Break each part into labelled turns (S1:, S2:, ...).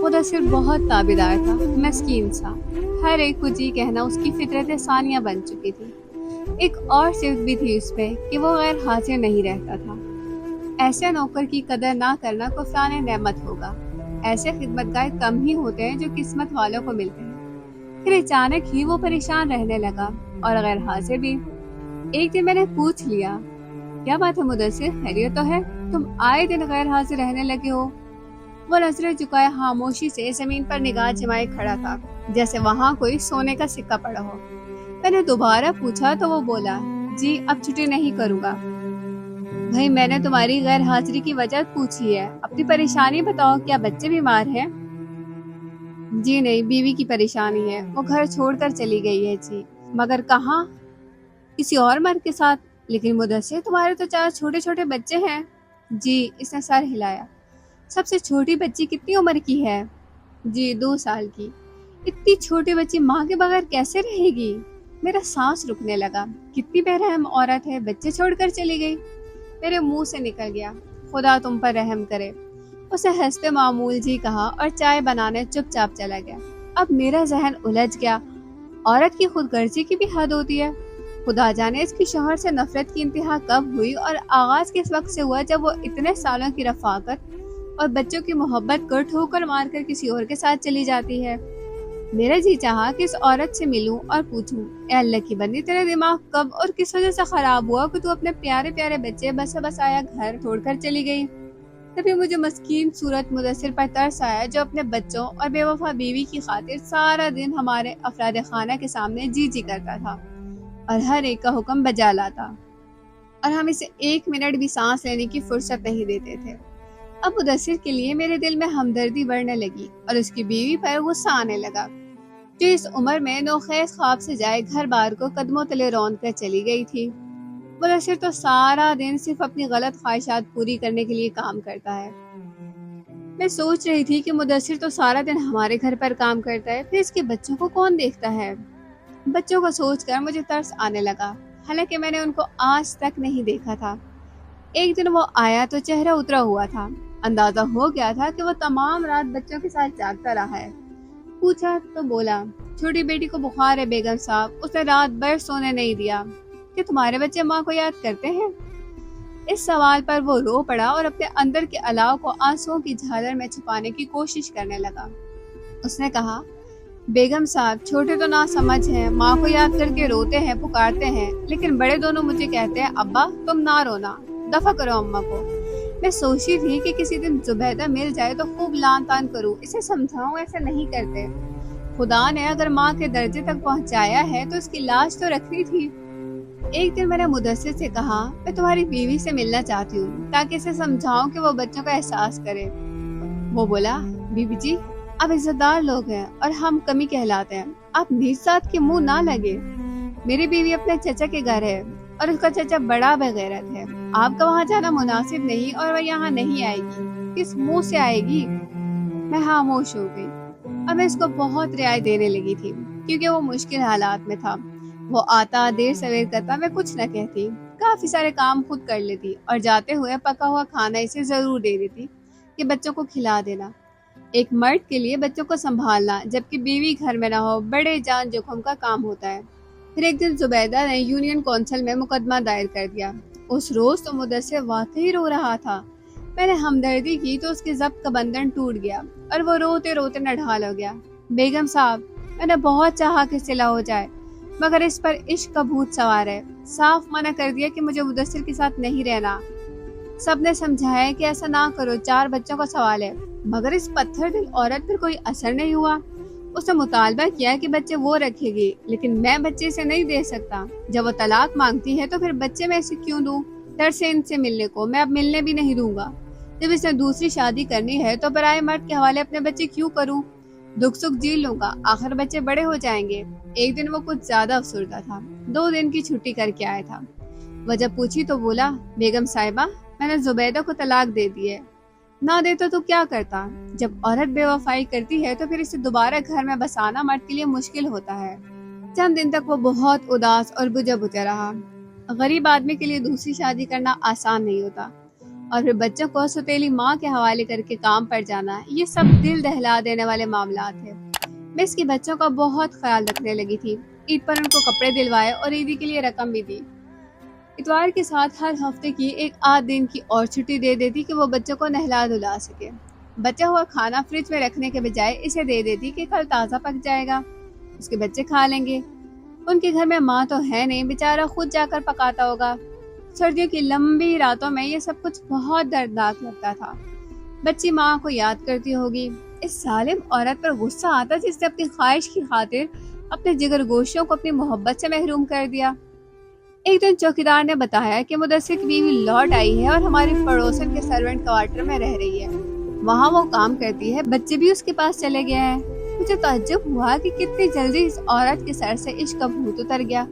S1: مدثر بہت تابعدار تھا، مسکین سا۔ ہر ایک کو جی کہنا اس کی فطرت ثانیہ بن چکی تھی۔ ایک اور صفت بھی تھی اس پہ کہ وہ غیر حاضر نہیں رہتا تھا۔ ایسے نوکر کی قدر نہ کرنا کفران نعمت ہوگا۔ ایسے خدمتگار کم ہی ہوتے ہیں جو قسمت والوں کو ملتے ہیں۔ پھر اچانک ہی وہ پریشان رہنے لگا اور غیر حاضر بھی۔ ایک دن میں نے پوچھ لیا، کیا بات ہے مدثر، خیریت تو ہے؟ تم آئے دن غیر حاضر رہنے لگے ہو۔ وہ نظریں جھکائے خاموشی سے زمین پر نگاہ جمائے کھڑا تھا، جیسے وہاں کوئی سونے کا سکہ پڑا ہو۔ میں نے دوبارہ پوچھا تو وہ بولا، جی اب چھٹی نہیں کروں گا۔ بھائی میں نے تمہاری غیر حاضری کی وجہ پوچھی ہے، اپنی پریشانی بتاؤ، کیا بچے بیمار ہیں؟ جی نہیں، بیوی کی پریشانی ہے، وہ گھر چھوڑ کر چلی گئی ہے جی۔ مگر کہاں؟ کسی اور مرد کے ساتھ۔ لیکن مدثر تمہارے تو 4 چھوٹے چھوٹے بچے ہیں۔ جی، اس نے سر ہلایا۔ سب سے چھوٹی بچی کتنی عمر کی ہے؟ جی 2 سال کی۔ اتنی چھوٹی بچی ماں کے بغیر کیسے رہے گی؟ میرا سانس رکنے لگا۔ کتنی بے رحم عورت ہے، بچے چھوڑ کر چلی گئی۔ میرے منہ سے نکل گیا، خدا تم پر رحم کرے۔ اسے ہنستے معمول جی کہا اور چائے بنانے چپ چاپ چلا گیا۔ اب میرا ذہن الجھ گیا، عورت کی خود غرضی کی بھی حد ہوتی ہے۔ خدا جانے اس کی شوہر سے نفرت کی انتہا کب ہوئی اور آغاز کس وقت سے ہوا جب وہ اتنے سالوں کی رفاقت اور بچوں کی محبت کو ٹھوکر مار کر کسی اور کے ساتھ چلی جاتی ہے۔ میرا جی چاہا کہ اس عورت سے ملوں اور پوچھوں، اے اللہ کی بندی، تیرا دماغ کب اور کس وجہ سے خراب ہوا کہ تو اپنے پیارے پیارے بچے بسا بسایا گھر چھوڑ کر چلی گئی؟ تبھی مجھے مسکین صورت مدثر پر ترس آیا، جو اپنے بچوں اور بے وفا بیوی کی خاطر سارا دن ہمارے افراد خانہ کے سامنے جی جی کرتا تھا اور ہر ایک کا حکم بجا لاتا، اور ہم اسے 1 منٹ بھی سانس لینے کی فرصت نہیں دیتے تھے۔ اب مدثر کے لیے میرے دل میں ہمدردی بڑھنے لگی اور اس کی بیوی پر غصہ آنے لگا، جو اس عمر میں نوخیز خواب سے جائے گھر بار کو قدموں تلے رون کر چلی گئی تھی۔ مدثر تو سارا دن صرف اپنی غلط خواہشات پوری کرنے کے لیے کام کرتا ہے۔ میں سوچ رہی تھی کہ مدثر تو سارا دن ہمارے گھر پر کام کرتا ہے، پھر اس کے بچوں کو کون دیکھتا ہے؟ بچوں کو سوچ کر مجھے ترس آنے لگا، حالانکہ میں نے ان کو آج تک نہیں دیکھا تھا۔ ایک دن وہ آیا تو چہرہ اترا ہوا تھا، اندازہ ہو گیا تھا کہ وہ تمام رات بچوں کے ساتھ جاگتا رہا ہے۔ پوچھا تو بولا، چھوٹی بیٹی کو بخار ہے بیگم صاحب، اس نے رات بھر سونے نہیں دیا۔ کہ تمہارے بچے ماں کو یاد کرتے ہیں؟ اس سوال پر وہ رو پڑا اور اپنے اندر کے الاؤ کو آنسوؤں کی جھالر میں چھپانے کی کوشش کرنے لگا۔ اس نے کہا، بیگم صاحب چھوٹے تو نہ سمجھ ہیں، ماں کو یاد کر کے روتے ہیں، پکارتے ہیں، لیکن بڑے دونوں مجھے کہتے ہیں، ابا تم نہ رونا، دفع کرو اماں کو۔ میں سوچی تھی کہ کسی دن زبیدہ مل جائے تو خوب لان تان کروں، اسے سمجھاؤں ایسا نہیں کرتے۔ خدا نے اگر ماں کے درجے تک پہنچایا ہے تو اس کی لاش تو رکھنی تھی۔ ایک دن میں نے مدثر سے کہا، میں تمہاری بیوی سے ملنا چاہتی ہوں تاکہ اسے سمجھاؤں کہ وہ بچوں کا احساس کرے۔ وہ بولا، بیوی جی آپ عزت دار لوگ ہیں اور ہم کمی کہلاتے ہیں، آپ نیز ذات کے منہ نہ لگے۔ میری بیوی اپنے چچا کے گھر ہے اور اس کا چچا بڑا بغیرت ہے، آپ کا وہاں جانا مناسب نہیں اور وہ یہاں نہیں آئے گی، کس منہ سے آئے گی؟ میں خاموش ہو گئی۔ اب میں اس کو بہت رعایت دینے لگی تھی کیونکہ وہ مشکل حالات میں تھا۔ وہ آتا دیر سویر کرتا، میں کچھ نہ کہتی، کافی سارے کام خود کر لیتی اور جاتے ہوئے پکا ہوا کھانا اسے ضرور دے دیتی کہ بچوں کو کھلا دینا۔ ایک مرد کے لیے بچوں کو سنبھالنا جبکہ بیوی گھر میں نہ ہو بڑے جان جوخم کا کام ہوتا ہے۔ پھر ایک دن زبیدہ نے یونین کونسل میں مقدمہ دائر کر دیا۔ اس روز تو مدثر واقعی رو رہا تھا۔ میں نے ہمدردی کی تو اس کے ضبط کا بندھن ٹوٹ گیا اور وہ روتے روتے نڈھال ہو گیا۔ بیگم صاحب میں نے بہت چاہا کہ صلح ہو جائے، مگر اس پر عشق کا بھوت سوار ہے۔ صاف منع کر دیا کہ مجھے مدثر کے ساتھ نہیں رہنا۔ سب نے سمجھایا کہ ایسا نہ کرو، 4 بچوں کا سوال ہے، مگر اس پتھر دل عورت پر کوئی اثر نہیں ہوا۔ اس نے مطالبہ کیا کہ بچے وہ رکھے گی، لیکن میں بچے سے نہیں دے سکتا۔ جب وہ طلاق مانگتی ہے تو پھر بچے میں سے کیوں دوں؟ ڈر سے ان سے ملنے کو، میں اب ملنے بھی نہیں دوں گا۔ جب اس نے دوسری شادی کرنی ہے تو برائے مرد کے حوالے اپنے بچے کیوں کروں؟ دکھ سکھ جھیل لوں گا، آخر بچے بڑے ہو جائیں گے۔ ایک دن وہ کچھ زیادہ افسردہ تھا، 2 دن کی چھٹی کر کے آیا تھا۔ وجہ پوچھی تو بولا، بیگم صاحبہ میں نے زبیدہ کو طلاق دے دی ہے۔ نہ دیتا تو کیا کرتا؟ جب عورت بے وفائی کرتی ہے تو پھر اسے دوبارہ گھر میں بسانا مرد کے لیے مشکل ہوتا ہے۔ چند دن تک وہ بہت اداس اور بجھا بجھا رہا۔ غریب آدمی کے لیے دوسری شادی کرنا آسان نہیں ہوتا، اور پھر بچوں کو سوتیلی ماں کے حوالے کر کے کام پر جانا، یہ سب دل دہلا دینے والے معاملات ہیں۔ میں اس کے بچوں کا بہت خیال رکھنے لگی تھی، عید پر ان کو کپڑے دلوائے اور عیدی کے لیے رقم بھی دی۔ اتوار کے ساتھ ہر ہفتے کی ایک آدھ دن کی اور چھٹی دے دیتی کہ وہ بچوں کو نہلا دھلا سکے۔ بچا ہوا کھانا فریج میں رکھنے کے بجائے اسے دے دیتی کہ کل تازہ پک جائے گا، اس کے بچے کھا لیں گے۔ ان کے گھر میں ماں تو ہے نہیں، بیچارہ خود جا کر پکاتا ہوگا۔ سردیوں کی لمبی راتوں میں یہ سب کچھ بہت دردناک لگتا تھا۔ بچی ماں کو یاد کرتی ہوگی، اس ظالم عورت پر غصہ آتا جس نے اپنی خواہش کی خاطر اپنے جگر گوشوں کو اپنی محبت سے محروم کر دیا۔ ایک دن چوکیدار نے بتایا کہ مدثر کی بیوی لوٹ آئی ہے اور ہماری پڑوسن کے سرونٹ کوارٹر میں رہ رہی ہے، وہاں وہ کام کرتی ہے، بچے بھی اس کے پاس چلے گئے ہیں۔ مجھے تعجب ہوا کہ کتنی جلدی اس عورت کے سر سے عشق کا بھوت اتر گیا۔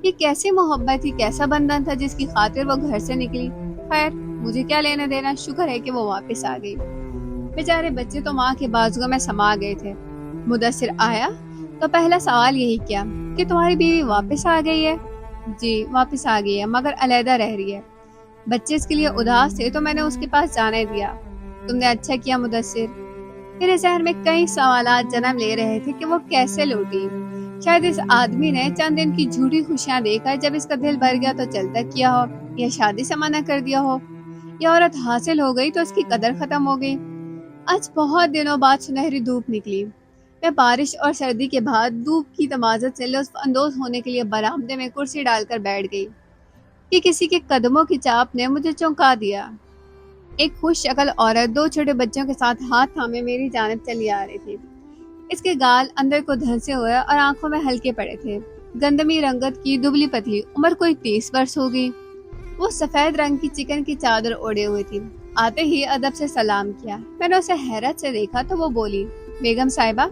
S1: یہ کیسی محبت تھی، کیسا بندھن تھا جس کی خاطر وہ گھر سے نکلی۔ خیر، مجھے کیا لینا دینا، شکر ہے کہ وہ واپس آ گئی۔ بیچارے بچے تو ماں کے بازوؤں میں سما گئے تھے۔ مدثر آیا تو پہلا سوال یہی کیا کہ تمہاری بیوی واپس آ گئی ہے؟ جی واپس آ گئی ہے، مگر علیحدہ رہ رہی ہے۔ بچے اس کے لیے اداس تھے تو میں نے اس کے پاس جانے دیا۔ تم نے اچھا کیا مدثر۔ میرے ذہن میں کئی سوالات جنم لے رہے تھے کہ وہ کیسے لوٹی۔ شاید اس آدمی نے چند دن کی جھوٹی خوشیاں دے کر جب اس کا دل بھر گیا تو چلتا کیا ہو، یا شادی سے منع کر دیا ہو، یا عورت حاصل ہو گئی تو اس کی قدر ختم ہو گئی۔ آج بہت دنوں بعد سنہری دھوپ نکلی۔ میں بارش اور سردی کے بعد دھوپ کی تمازت سے لطف اندوز ہونے کے لیے برآمدے میں کرسی ڈال کر بیٹھ گئی کہ کسی کے قدموں کی چاپ نے مجھے چونکا دیا۔ ایک خوش شکل عورت دو چھوٹے بچوں کے ساتھ ہاتھ تھامے میری جانب چلی آ رہی تھی۔ اس کے گال اندر کو دھنسے ہوئے اور آنکھوں میں ہلکے پڑے تھے، گندمی رنگت کی دبلی پتلی، عمر کوئی 30 برس ہوگی۔ وہ سفید رنگ کی چکن کی چادر اوڑے ہوئی تھی۔ آتے ہی ادب سے سلام کیا۔ میں نے اسے حیرت سے دیکھا تو وہ بولی، بیگم صاحبہ،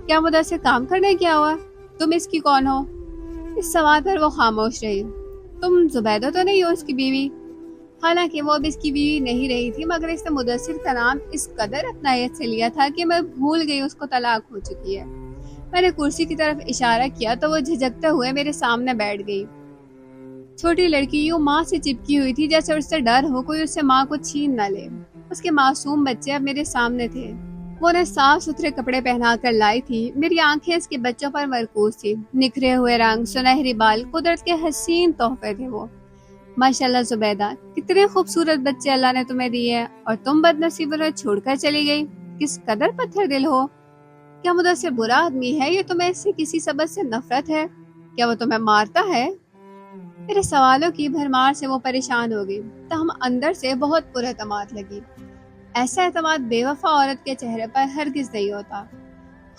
S1: کیا مدثر کام کرنے گیا ہوا؟ تم اس کی کون ہو؟ اس سوال پر وہ خاموش رہی۔ تم زبیدہ تو نہیں ہو اس کی بیوی؟ حالانکہ وہ اب اس کی بیوی نہیں رہی تھی، مگر اس نے مدثر کا نام اس قدر اپنائیت سے لیا تھا کہ میں بھول گئی اس کو طلاق ہو چکی ہے۔ میں نے کرسی کی طرف اشارہ کیا تو وہ جھجکتے ہوئے میرے سامنے بیٹھ گئی۔ چھوٹی لڑکی یوں ماں سے چپکی ہوئی تھی جیسے اس سے ڈر ہو کوئی اس سے ماں کو چھین نہ لے۔ اس کے معصوم بچے اب میرے سامنے تھے۔ وہ انہیں صاف ستھرے کپڑے پہنا کر لائی تھی۔ میری آنکھیں اس کے بچوں پر مرکوز تھی۔ نکھرے ہوئے رنگ، سنہری بال، قدرت کے حسین تحفے تھے وہ۔ ماشاءاللہ زبیدہ، کتنے خوبصورت بچے اللہ نے تمہیں دیے، اور تم بد نصیب انہیں چھوڑ کر چلی گئی۔ کس قدر پتھر دل ہو۔ کیا مدثر برا آدمی ہے، یا تمہیں اس سے کسی سبب سے نفرت ہے؟ کیا وہ تمہیں مارتا ہے؟ میرے سوالوں کی بھرمار سے وہ پریشان ہو گئی، تاہم اندر سے بہت پر اعتماد لگی۔ ایسا اعتماد بے وفا عورت کے چہرے پر ہرگز نہیں ہوتا۔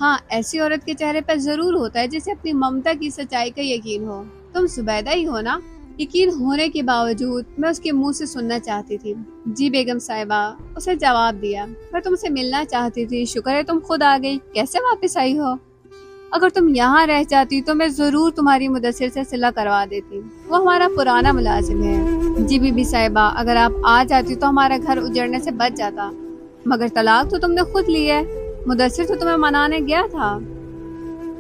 S1: ہاں، ایسی عورت کے چہرے پر ضرور ہوتا ہے جسے اپنی ممتا کی سچائی کا یقین ہو۔ تم زبیدہ ہی ہو نا؟ یقین ہونے کے باوجود میں اس کے منہ سے سننا چاہتی تھی۔ جی بیگم صاحبہ، اسے جواب دیا۔ میں تم سے ملنا چاہتی تھی، شکر ہے تم خود آ گئی۔ کیسے واپس آئی ہو؟ اگر تم یہاں رہ جاتی تو میں ضرور تمہاری مدثر سے صلح کروا دیتی، وہ ہمارا پرانا ملازم ہے۔ جی بی بی صاحبہ، اگر آپ آ جاتی تو ہمارا گھر اجڑنے سے بچ جاتا، مگر طلاق تو تم نے خود لی ہے، مدثر تو تمہیں منانے گیا تھا۔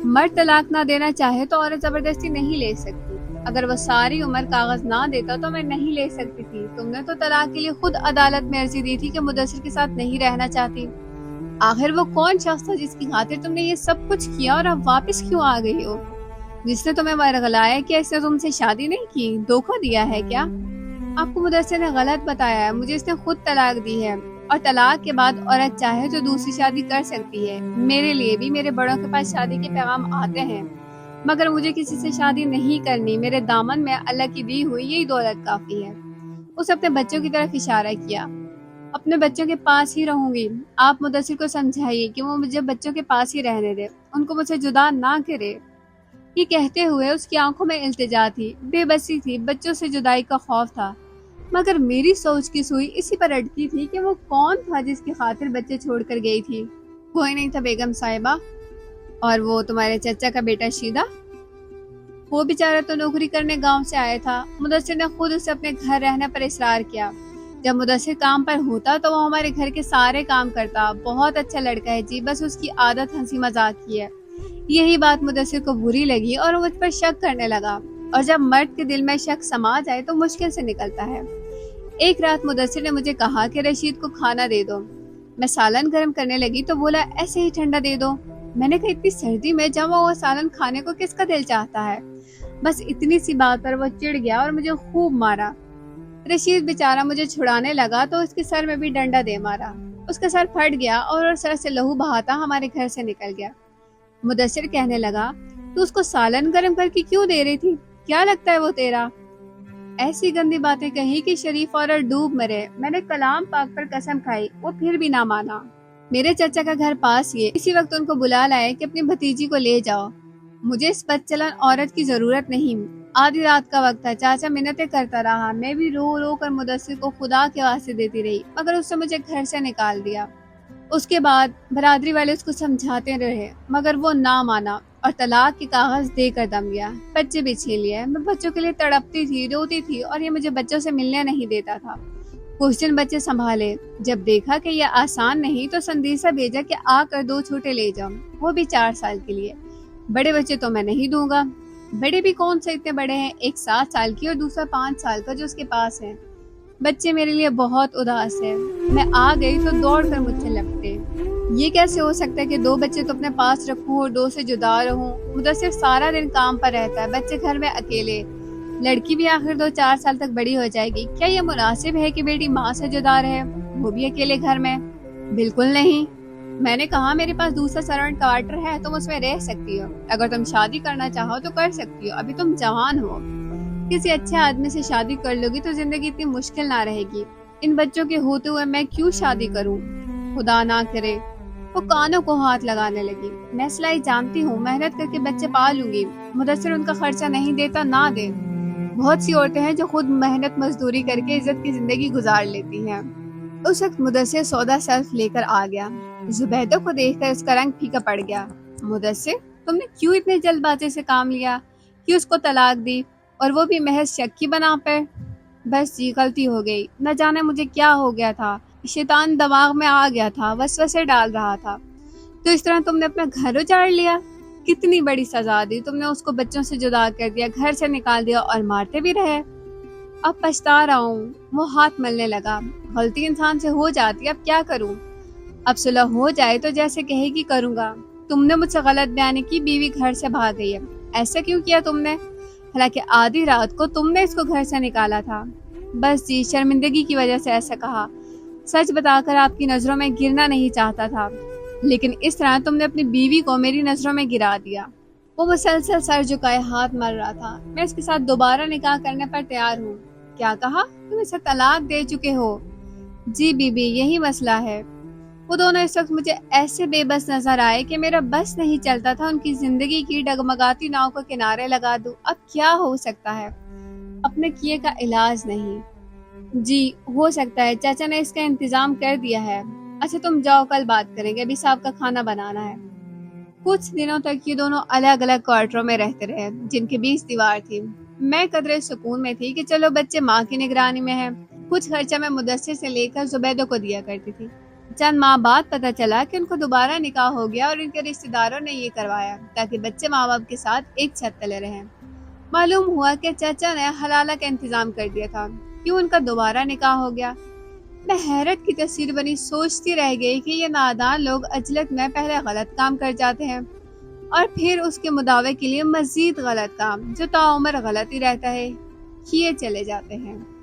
S1: مرد طلاق نہ دینا چاہے تو عورت زبردستی نہیں لے سکتی۔ اگر وہ ساری عمر کاغذ نہ دیتا تو میں نہیں لے سکتی تھی۔ تم نے تو طلاق کے لیے خود عدالت میں عرضی دی تھی کہ مدثر کے ساتھ نہیں رہنا چاہتی۔ آخر وہ کون شخص تھا جس کی خاطر تم نے یہ سب کچھ کیا، اور اب واپس کیوں آ گئی ہو؟ جس نے تمہیں ورغلایا کہ اس نے تم سے شادی نہیں کی، دھوکہ دیا ہے کیا؟ آپ کو مدثر نے غلط بتایا ہے، مجھے اس نے خود طلاق دی ہے، اور طلاق کے بعد عورت چاہے تو دوسری شادی کر سکتی ہے۔ میرے لیے بھی میرے بڑوں کے پاس شادی کے پیغام آتے ہیں، مگر مجھے کسی سے شادی نہیں کرنی۔ میرے دامن میں اللہ کی دی ہوئی یہی دولت کافی ہے۔ اس اپنے بچوں کی طرف اشارہ کیا۔ اپنے بچوں کے پاس ہی رہوں گی۔ آپ مدثر کو سمجھائیے کہ وہ مجھے بچوں کے پاس ہی رہنے دے، ان کو مجھ سے جدا نہ کرے۔ یہ کہتے ہوئے اس کی آنکھوں میں التجا تھی، بے بسی تھی، بچوں سے جدائی کا خوف تھا، مگر میری سوچ کی سوئی اسی پر اٹکی تھی کہ وہ کون تھا جس کی خاطر بچے چھوڑ کر گئی تھی۔ کوئی نہیں تھا بیگم صاحبہ۔ اور وہ تمہارے چچا کا بیٹا شیدہ؟ وہ بیچارہ تو نوکری کرنے گاؤں سے آیا تھا۔ مدثر نے خود اسے اپنے گھر رہنے پر اصرار کیا۔ جب مدثر کام پر ہوتا تو وہ ہمارے گھر کے سارے کام کرتا۔ بہت اچھا لڑکا ہے جی، بس اس کی عادت ہنسی مذاق کی ہے۔ یہی بات مدثر کو بری لگی اور وہ مجھ پر شک کرنے لگا، اور جب مرد کے دل میں شک سما جائے تو مشکل سے نکلتا ہے۔ ایک رات مدثر نے مجھے کہا کہ رشید کو کھانا دے دو۔ میں سالن گرم کرنے لگی تو بولا ایسے ہی ٹھنڈا دے دو۔ میں نے کہا اتنی سردی میں جما ہوا سالن کھانے کو کس کا دل چاہتا ہے؟ بس اتنی سی بات پر وہ چڑ گیا اور مجھے خوب مارا۔ رشید بیچارہ مجھے چھڑانے لگا تو اس کے سر میں بھی ڈنڈا دے مارا۔ اس کا سر پھٹ گیا اور سر سے لہو بہاتا ہمارے گھر سے نکل گیا۔ مدثر کہنے لگا تو اس کو سالن گرم کر کے کیوں دے رہی تھی؟ کیا لگتا ہے وہ تیرا؟ ایسی گندی باتیں کہی کہ شریف عورت ڈوب مرے۔ میں نے کلام پاک پر قسم کھائی، وہ پھر بھی نہ مانا۔ میرے چچا کا گھر پاس ہی ہے، اسی وقت ان کو بلا لائے کہ اپنی بھتیجی کو لے جاؤ۔ مجھے اس بدچلن عورت کی ضرورت نہیں۔ آدھی رات کا وقت تھا، چاچا منتیں کرتا رہا، میں بھی رو رو کر مدثر کو خدا کے واسطے دیتی رہی، مگر اس نے مجھے گھر سے نکال دیا۔ اس کے بعد برادری والے اس کو سمجھاتے رہے مگر وہ نہ مانا اور طلاق کے کاغذ دے کر دم گیا۔ بچے بھی چھین لیے۔ میں بچوں کے لیے تڑپتی تھی، روتی تھی اور یہ مجھے بچوں سے ملنے نہیں دیتا تھا۔ کچھ دن بچے سنبھالے، جب دیکھا کہ یہ آسان نہیں تو سندیسہ بھیجا کہ آ کر 2 چھوٹے لے جاؤ، وہ بھی 4 سال کے لیے۔ بڑے بچے تو میں نہیں دوں گا۔ بڑے بھی کون سے اتنے بڑے ہیں، ایک 7 سال کی اور دوسرا 5 سال کا جو اس کے پاس ہے۔ بچے میرے لیے بہت اداس ہے۔ میں آ گئی تو دوڑ کر مجھ سے لپٹے۔ یہ کیسے ہو سکتا ہے کہ 2 بچے تو اپنے پاس رکھوں اور 2 سے جدا رہوں؟ مدثر سارا دن کام پر رہتا ہے، بچے گھر میں اکیلے۔ لڑکی بھی آخر 2-4 سال تک بڑی ہو جائے گی، کیا یہ مناسب ہے کہ بیٹی ماں سے جدا رہے، وہ بھی اکیلے گھر میں؟ بالکل نہیں۔ میں نے کہا میرے پاس دوسرا سرونٹ کوارٹر ہے، تم اس میں رہ سکتی ہو، اگر تم شادی کرنا چاہو تو کر سکتی ہو، ابھی تم جوان ہو، کسی اچھے آدمی سے شادی کر لو گی تو زندگی اتنی مشکل نہ رہے گی۔ ان بچوں کے ہوتے ہوئے میں کیوں شادی کروں؟ خدا نہ کرے۔ وہ کانوں کو ہاتھ لگانے لگی۔ میں سلائی جانتی ہوں، محنت کر کے بچے پالوں گی، مدثر ان کا خرچہ نہیں دیتا، نہ دے۔ بہت سی عورتیں ہیں جو خود محنت مزدوری کر کے عزت کی زندگی گزار لیتی ہیں۔ اس وقت مدثر سودا سیلف لے کر آ گیا۔ زبیدہ کو دیکھ کر اس کا رنگ پھیکا پڑ گیا۔ مدثر، تم نے کیوں اتنے جلد بازی سے کام لیا؟ کیوں اس کو طلاق دی، اور وہ بھی محض شک کی بنا پر؟ بس جی، غلطی ہو گئی، نہ جانے مجھے کیا ہو گیا تھا، شیطان دماغ میں آ گیا تھا، وسوسے ڈال رہا تھا۔ تو اس طرح تم نے اپنا گھر اجاڑ لیا، کتنی بڑی سزا دی تم نے، اس کو بچوں سے جدا کر دیا، گھر سے نکال دیا اور مارتے بھی رہے۔ اب پچھتا رہا ہوں۔ وہ ہاتھ ملنے لگا۔ غلطی انسان سے ہو جاتی، اب کیا کروں؟ اب صلح ہو جائے تو جیسے کہے گی کروں گا۔ تم نے مجھ سے غلط بیانی کی، بیوی گھر سے بھاگ گئی ہے، ایسا کیوں کیا تم نے؟ حالانکہ آدھی رات کو تم نے اس کو گھر سے نکالا تھا۔ بس جی، شرمندگی کی وجہ سے ایسا کہا، سچ بتا کر آپ کی نظروں میں گرنا نہیں چاہتا تھا، لیکن اس طرح تم نے اپنی بیوی کو میری نظروں میں گرا دیا۔ وہ مسلسل سر جھکائے ہاتھ مار رہا تھا۔ میں اس کے ساتھ دوبارہ نکاح کرنے پر تیار ہوں۔ کیا کہا؟ تم اسے طلاق دے چکے ہو؟ جی بی بی، یہی مسئلہ ہے۔ وہ دونوں اس وقت مجھے ایسے بے بس نظر آئے کہ میرا بس نہیں چلتا تھا ان کی زندگی کی ڈگمگاتی ناؤ کو کنارے لگا دوں۔ اب کیا ہو سکتا ہے؟ اپنے کیے کا علاج نہیں۔ جی ہو سکتا ہے، چاچا نے اس کا انتظام کر دیا ہے۔ اچھا تم جاؤ، کل بات کریں گے، ابھی صاحب کا کھانا بنانا ہے۔ کچھ دنوں تک یہ دونوں الگ الگ کوارٹروں میں رہتے رہے، جن کے بیچ دیوار تھی۔ میں قدرے سکون میں تھی کہ چلو بچے ماں کی نگرانی میں ہیں۔ کچھ خرچہ میں مدثر سے لے کر زبیدہ کو دیا کرتی تھی۔ چند ماہ بعد پتہ چلا کہ ان کو دوبارہ نکاح ہو گیا اور ان کے رشتہ داروں نے یہ کروایا تاکہ بچے ماں باپ کے ساتھ ایک چھت تلے رہیں۔ معلوم ہوا کہ چچا نے حلالہ کا انتظام کر دیا تھا۔ کیوں ان کا دوبارہ نکاح ہو گیا؟ میں حیرت کی تصویر بنی سوچتی رہ گئی کہ یہ نادان لوگ عجلت میں پہلے غلط کام کر جاتے ہیں اور پھر اس کے مداوع کے لیے مزید غلط کام جو تاعمر غلط ہی رہتا ہے کیے چلے جاتے ہیں۔